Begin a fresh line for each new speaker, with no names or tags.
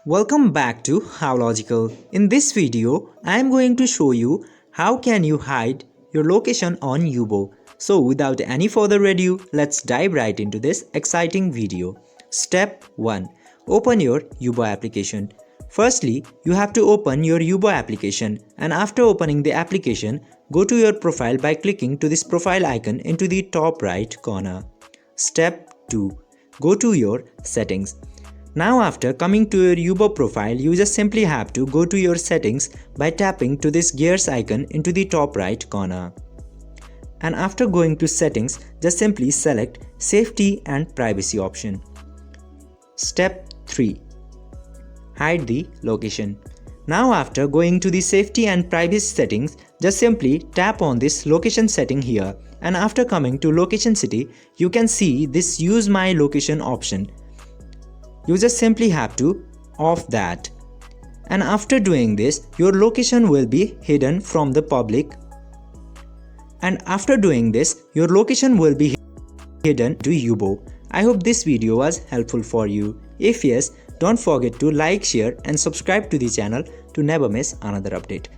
Welcome back to How Logical. In this video, I am going to show you how can you hide your location on Yubo. So without any further ado, let's dive right into this exciting video. Step 1. Open your Yubo application. Firstly, you have to open your Yubo application, and after opening the application, go to your profile by clicking to this profile icon into the top right corner. Step 2. Go to your settings. Now after coming to your Yubo profile, you just simply have to go to your settings by tapping to this gears icon into the top right corner. And after going to settings, just simply select safety and privacy option. Step 3. Hide the location. Now after going to the safety and privacy settings, just simply tap on this location setting here, and after coming to location city, you can see this use my location option. You just simply have to off that, and after doing this, your location will be hidden from the public, and after doing this, your location will be hidden to Yubo. I hope this video was helpful for you. If yes, don't forget to like, share and subscribe to the channel to never miss another update.